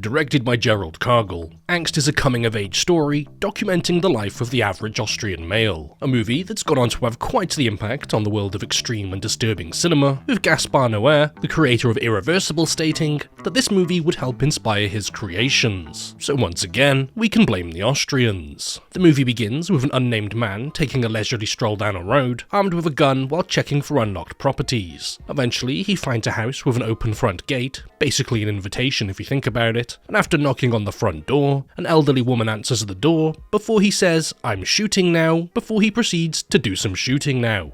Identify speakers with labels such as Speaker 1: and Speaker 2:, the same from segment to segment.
Speaker 1: Directed by Gerald Cargill, Angst is a coming-of-age story documenting the life of the average Austrian male. A movie that's gone on to have quite the impact on the world of extreme and disturbing cinema, with Gaspar Noé, the creator of Irreversible, stating that this movie would help inspire his creations. So once again, we can blame the Austrians. The movie begins with an unnamed man taking a leisurely stroll down a road, armed with a gun while checking for unlocked properties. Eventually, he finds a house with an open front gate, basically an invitation if you think about it, and after knocking on the front door, an elderly woman answers the door before he says, "I'm shooting now," before he proceeds to do some shooting now.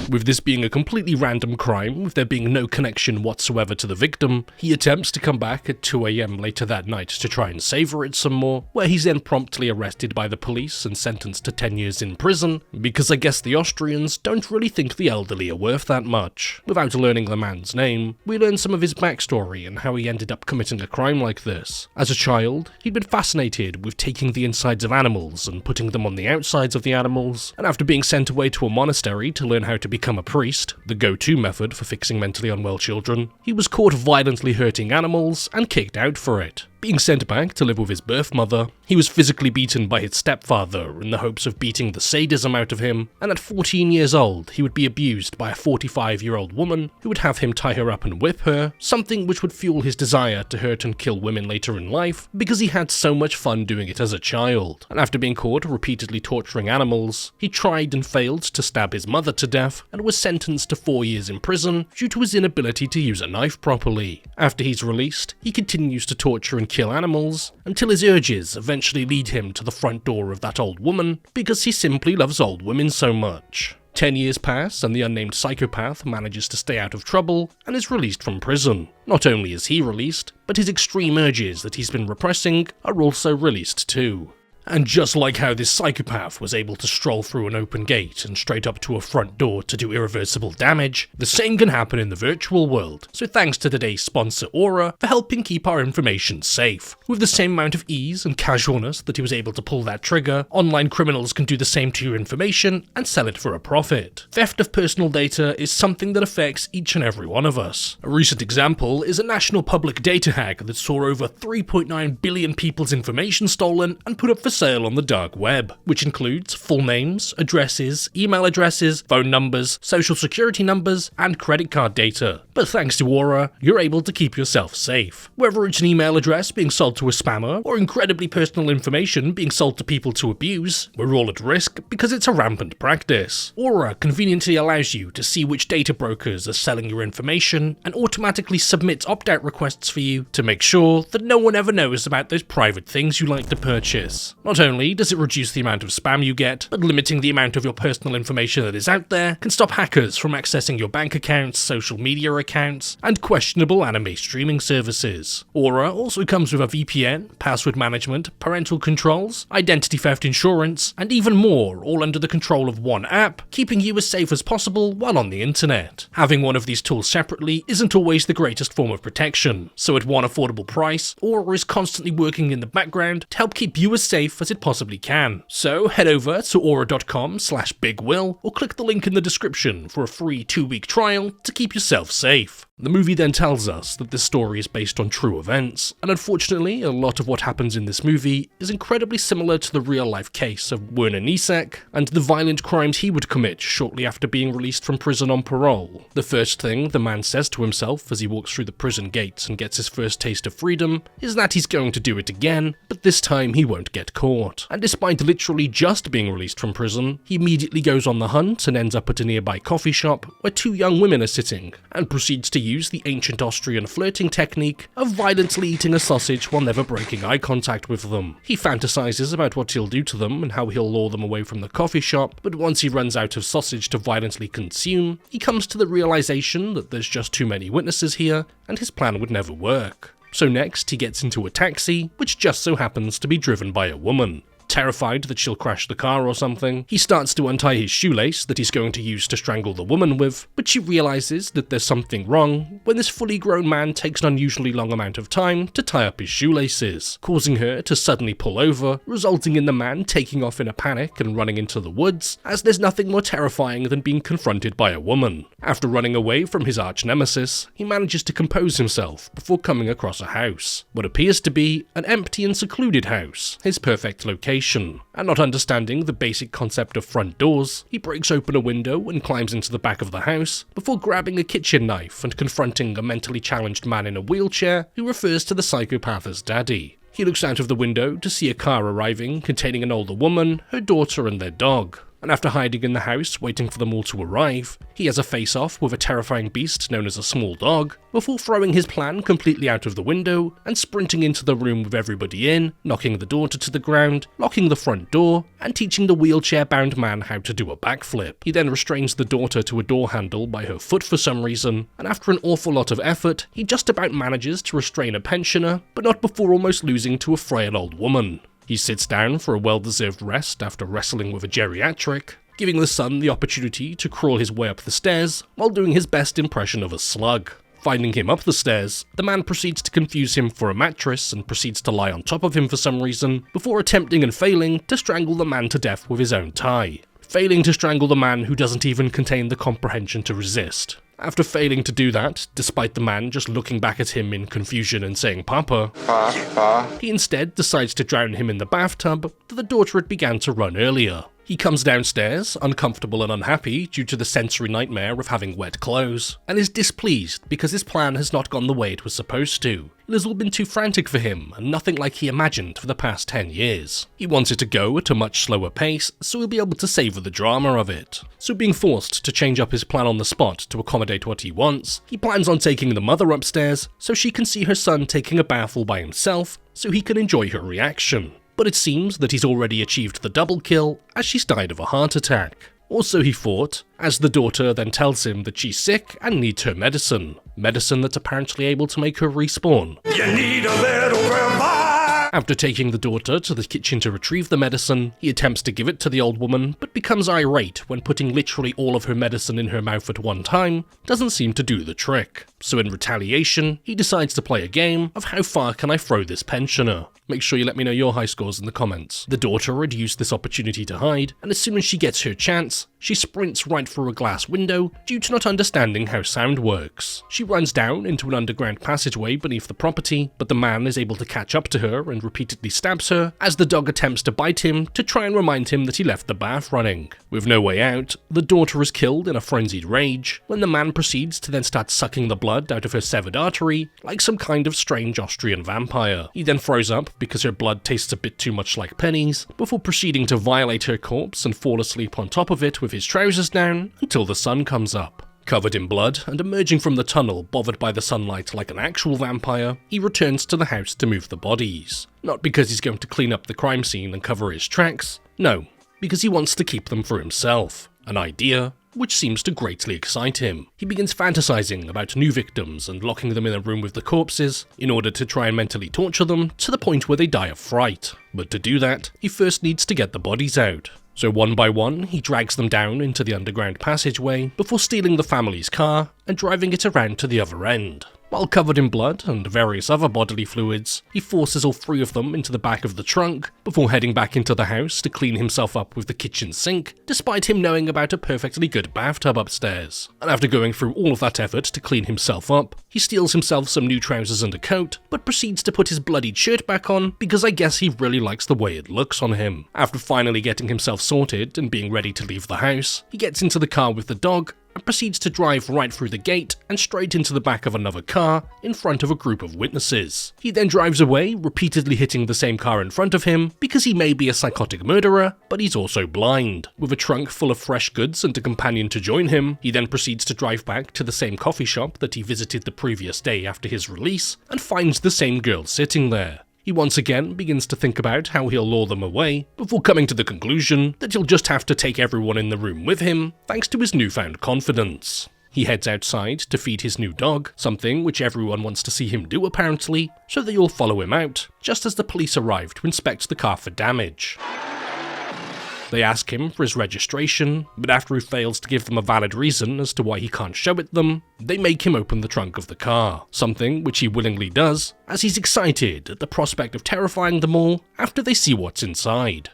Speaker 1: With this being a completely random crime, with there being no connection whatsoever to the victim, he attempts to come back at 2 AM later that night to try and savour it some more, where he's then promptly arrested by the police and sentenced to 10 years in prison, because I guess the Austrians don't really think the elderly are worth that much. Without learning the man's name, we learn some of his backstory and how he ended up committing a crime like this. As a child, he'd been fascinated with taking the insides of animals and putting them on the outsides of the animals, and after being sent away to a monastery to learn how to become a priest, the go-to method for fixing mentally unwell children, he was caught violently hurting animals and kicked out for it. Being sent back to live with his birth mother, he was physically beaten by his stepfather in the hopes of beating the sadism out of him, and at 14 years old he would be abused by a 45-year-old woman who would have him tie her up and whip her, something which would fuel his desire to hurt and kill women later in life because he had so much fun doing it as a child. And after being caught repeatedly torturing animals, he tried and failed to stab his mother to death and was sentenced to 4 years in prison due to his inability to use a knife properly. After he's released, he continues to torture and kill animals until his urges eventually lead him to the front door of that old woman because he simply loves old women so much. 10 years pass and the unnamed psychopath manages to stay out of trouble and is released from prison. Not only is he released, but his extreme urges that he's been repressing are also released too. And just like how this psychopath was able to stroll through an open gate and straight up to a front door to do irreversible damage, the same can happen in the virtual world. So thanks to today's sponsor Aura for helping keep our information safe. With the same amount of ease and casualness that he was able to pull that trigger, online criminals can do the same to your information and sell it for a profit. Theft of personal data is something that affects each and every one of us. A recent example is a national public data hack that saw over 3.9 billion people's information stolen and put up for sale on the dark web, which includes full names, addresses, email addresses, phone numbers, social security numbers, and credit card data. But thanks to Aura, you're able to keep yourself safe. Whether it's an email address being sold to a spammer, or incredibly personal information being sold to people to abuse, we're all at risk because it's a rampant practice. Aura conveniently allows you to see which data brokers are selling your information and automatically submits opt-out requests for you to make sure that no one ever knows about those private things you like to purchase. Not only does it reduce the amount of spam you get, but limiting the amount of your personal information that is out there can stop hackers from accessing your bank accounts, social media accounts, and questionable anime streaming services. Aura also comes with a VPN, password management, parental controls, identity theft insurance, and even more, all under the control of one app, keeping you as safe as possible while on the internet. Having one of these tools separately isn't always the greatest form of protection, so at one affordable price, Aura is constantly working in the background to help keep you as safe as it possibly can. So head over to aura.com/bigwill or click the link in the description for a free 2-week trial to keep yourself safe. The movie then tells us that this story is based on true events, and unfortunately a lot of what happens in this movie is incredibly similar to the real-life case of Werner Nisek and the violent crimes he would commit shortly after being released from prison on parole. The first thing the man says to himself as he walks through the prison gates and gets his first taste of freedom is that he's going to do it again, but this time he won't get caught. And despite literally just being released from prison, he immediately goes on the hunt and ends up at a nearby coffee shop where 2 young women are sitting, and proceeds to use the ancient Austrian flirting technique of violently eating a sausage while never breaking eye contact with them. He fantasizes about what he'll do to them and how he'll lure them away from the coffee shop, but once he runs out of sausage to violently consume, he comes to the realization that there's just too many witnesses here and his plan would never work. So next he gets into a taxi, which just so happens to be driven by a woman. Terrified that she'll crash the car or something, he starts to untie his shoelace that he's going to use to strangle the woman with, but she realizes that there's something wrong when this fully grown man takes an unusually long amount of time to tie up his shoelaces, causing her to suddenly pull over, resulting in the man taking off in a panic and running into the woods, as there's nothing more terrifying than being confronted by a woman. After running away from his arch nemesis, he manages to compose himself before coming across a house, what appears to be an empty and secluded house, his perfect location. And not understanding the basic concept of front doors, he breaks open a window and climbs into the back of the house, before grabbing a kitchen knife and confronting a mentally challenged man in a wheelchair who refers to the psychopath as Daddy. He looks out of the window to see a car arriving containing an older woman, her daughter and their dog. And after hiding in the house waiting for them all to arrive, he has a face-off with a terrifying beast known as a small dog, before throwing his plan completely out of the window and sprinting into the room with everybody in, knocking the daughter to the ground, locking the front door, and teaching the wheelchair-bound man how to do a backflip. He then restrains the daughter to a door handle by her foot for some reason, and after an awful lot of effort, he just about manages to restrain a pensioner, but not before almost losing to a frail old woman. He sits down for a well-deserved rest after wrestling with a geriatric, giving the son the opportunity to crawl his way up the stairs while doing his best impression of a slug. Finding him up the stairs, the man proceeds to confuse him for a mattress and proceeds to lie on top of him for some reason, before attempting and failing to strangle the man to death with his own tie. Failing to strangle the man who doesn't even contain the comprehension to resist. After failing to do that, despite the man just looking back at him in confusion and saying "Papa," he instead decides to drown him in the bathtub that the daughter had begun to run earlier. He comes downstairs, uncomfortable and unhappy due to the sensory nightmare of having wet clothes, and is displeased because his plan has not gone the way it was supposed to. It has all been too frantic for him, and nothing like he imagined for the past 10 years. He wants it to go at a much slower pace, so he'll be able to savour the drama of it. So being forced to change up his plan on the spot to accommodate what he wants, he plans on taking the mother upstairs so she can see her son taking a bath all by himself, so he can enjoy her reaction. But it seems that he's already achieved the double kill, as she's died of a heart attack. Also he thought, as the daughter then tells him that she's sick and needs her medicine. Medicine that's apparently able to make her respawn. You need a little revive! After taking the daughter to the kitchen to retrieve the medicine, he attempts to give it to the old woman, but becomes irate when putting literally all of her medicine in her mouth at one time doesn't seem to do the trick. So in retaliation, he decides to play a game of how far can I throw this pensioner. Make sure you let me know your high scores in the comments. The daughter had used this opportunity to hide, and as soon as she gets her chance, she sprints right through a glass window due to not understanding how sound works. She runs down into an underground passageway beneath the property, but the man is able to catch up to her and repeatedly stabs her as the dog attempts to bite him to try and remind him that he left the bath running. With no way out, the daughter is killed in a frenzied rage when the man proceeds to then start sucking the blood out of her severed artery like some kind of strange Austrian vampire. He then throws up because her blood tastes a bit too much like pennies, before proceeding to violate her corpse and fall asleep on top of it with his trousers down until the sun comes up. Covered in blood and emerging from the tunnel bothered by the sunlight like an actual vampire, he returns to the house to move the bodies. Not because he's going to clean up the crime scene and cover his tracks, no, because he wants to keep them for himself. An idea which seems to greatly excite him. He begins fantasizing about new victims and locking them in a room with the corpses in order to try and mentally torture them to the point where they die of fright. But to do that, he first needs to get the bodies out. So one by one, he drags them down into the underground passageway before stealing the family's car and driving it around to the other end. While covered in blood and various other bodily fluids, he forces all three of them into the back of the trunk before heading back into the house to clean himself up with the kitchen sink, despite him knowing about a perfectly good bathtub upstairs. And after going through all of that effort to clean himself up, he steals himself some new trousers and a coat, but proceeds to put his bloodied shirt back on because I guess he really likes the way it looks on him. After finally getting himself sorted and being ready to leave the house, he gets into the car with the dog and proceeds to drive right through the gate and straight into the back of another car in front of a group of witnesses. He then drives away, repeatedly hitting the same car in front of him because he may be a psychotic murderer, but he's also blind. With a trunk full of fresh goods and a companion to join him, he then proceeds to drive back to the same coffee shop that he visited the previous day after his release and finds the same girl sitting there. He once again begins to think about how he'll lure them away, before coming to the conclusion that he'll just have to take everyone in the room with him, thanks to his newfound confidence. He heads outside to feed his new dog, something which everyone wants to see him do apparently, so they all follow him out, just as the police arrive to inspect the car for damage. They ask him for his registration, but after he fails to give them a valid reason as to why he can't show it them, they make him open the trunk of the car, something which he willingly does, as he's excited at the prospect of terrifying them all after they see what's inside.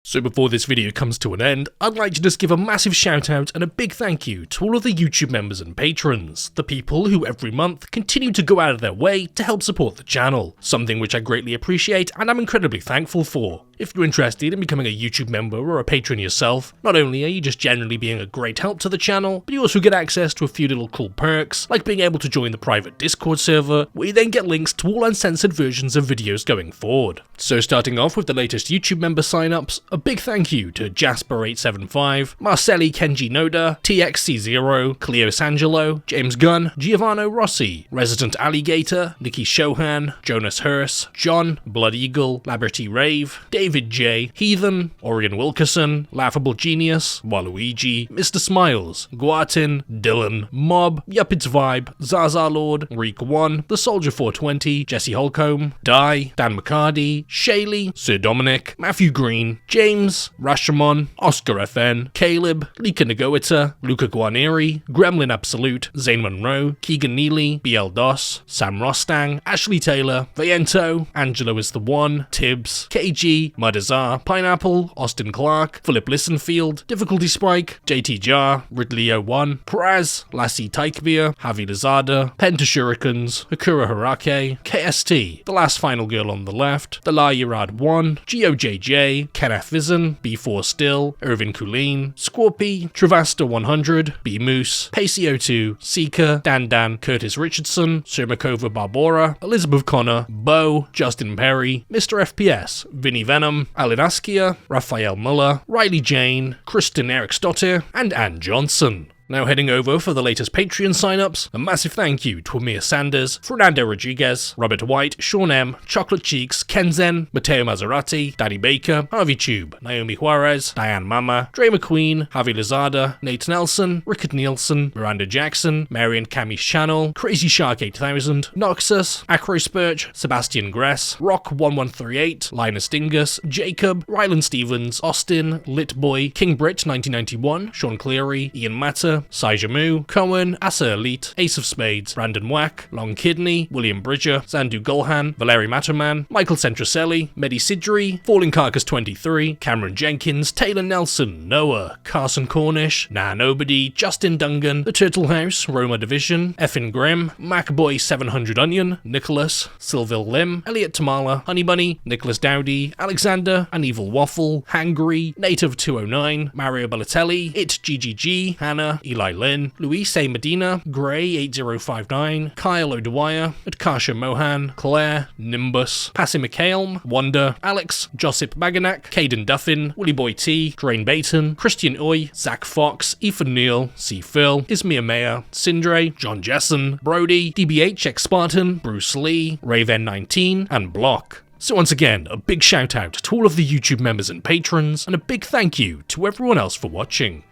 Speaker 1: So before this video comes to an end, I'd like to just give a massive shout out and a big thank you to all of the YouTube members and patrons, the people who every month continue to go out of their way to help support the channel, something which I greatly appreciate and I'm incredibly thankful for. If you're interested in becoming a YouTube member or a patron yourself, not only are you just generally being a great help to the channel, but you also get access to a few little cool perks, like being able to join the private Discord server, where you then get links to all uncensored versions of videos going forward. So starting off with the latest YouTube member signups, a big thank you to Jasper875, Marcelli Kenji Noda, TXC0, Cleos Angelo, James Gunn, Giovanni Rossi, Resident Alligator, Nikki Shohan, Jonas Hurst, John, Blood Eagle, Laberty Rave, David J, Heathen, Orion Wilkerson, Laughable Genius, Waluigi, Mr. Smiles, Guatin, Dylan, Mob, Yuppets Vibe, Zaza Lord, Reek1, The Soldier 420, Jesse Holcomb, Di, Dan McCarty, Shaylee, Sir Dominic, Matthew Green, James, Rashomon, Oscar FN, Caleb, Lika Nagoita, Luca Guarneri, Gremlin Absolute, Zane Monroe, Keegan Neely, BL Doss, Sam Rostang, Ashley Taylor, Vayento, Angelo is the One, Tibbs, KG, Mudazar, Pineapple, Austin Clark, Philip Listenfield, Difficulty Spike, JT Jar, Ridley01, Praz, Lassie Tykbeer, Javi Lazada, Penta Shurikens, Hakura Harake, KST, The Last Final Girl on the Left, The La Yirad 1, GOJJ, Kenneth Vizen, B4 Still, Irvin Kulin, Scorpy, Travasta 100, B Moose, Pacey02, Seeker, Dan, Curtis Richardson, Surmakova Barbora, Elizabeth Connor, Bo, Justin Perry, Mr. FPS, Vinny Venom, Alan Askia, Raphael Muller, Riley Jane, Kristen Eriksdottir, and Ann Johnson. Now heading over for the latest Patreon signups, a massive thank you to Amir Sanders, Fernando Rodriguez, Robert White, Sean M, Chocolate Cheeks, Kenzen, Matteo Maserati, Danny Baker, Harvey Tube, Naomi Juarez, Diane Mama, Dre McQueen, Javi Lazada, Nate Nelson, Rickard Nielsen, Miranda Jackson, Marion Cami's Channel, Crazy Shark 8000, Noxus, Acro Spurch, Sebastian Gress, Rock1138, Linus Dingus, Jacob, Ryland Stevens, Austin, Litboy, King Brit 1991, Sean Cleary, Ian Matter, Saijamu, Cohen, Asa Elite, Ace of Spades, Brandon Wack, Long Kidney, William Bridger, Zandu Gulhan, Valeri Matterman, Michael Centraselli, Medi Sidri, Falling Carcass 23, Cameron Jenkins, Taylor Nelson, Noah, Carson Cornish, Nah Nobody, Justin Dungan, The Turtle House, Roma Division, Effin Grimm, Macboy 700 Onion, Nicholas, Sylville Lim, Elliot Tamala, Honey Bunny, Nicholas Dowdy, Alexander, An Evil Waffle, Hangry, Native 209, Mario Balotelli, It GGG, Hannah, Eli Lynn, Luis A. Medina, Gray 8059, Kyle O'Dwyer, Adkasha Mohan, Claire, Nimbus, Passy McHale, Wanda, Alex, Josip Baganak, Caden Duffin, Willie Boy T, Drain Baton, Christian Oy, Zach Fox, Ethan Neal, C. Phil, Ismir Mayer, Sindre, John Jessen, Brody, DBH X Spartan, Bruce Lee, Raven19, and Block. So once again, a big shout out to all of the YouTube members and patrons, and a big thank you to everyone else for watching.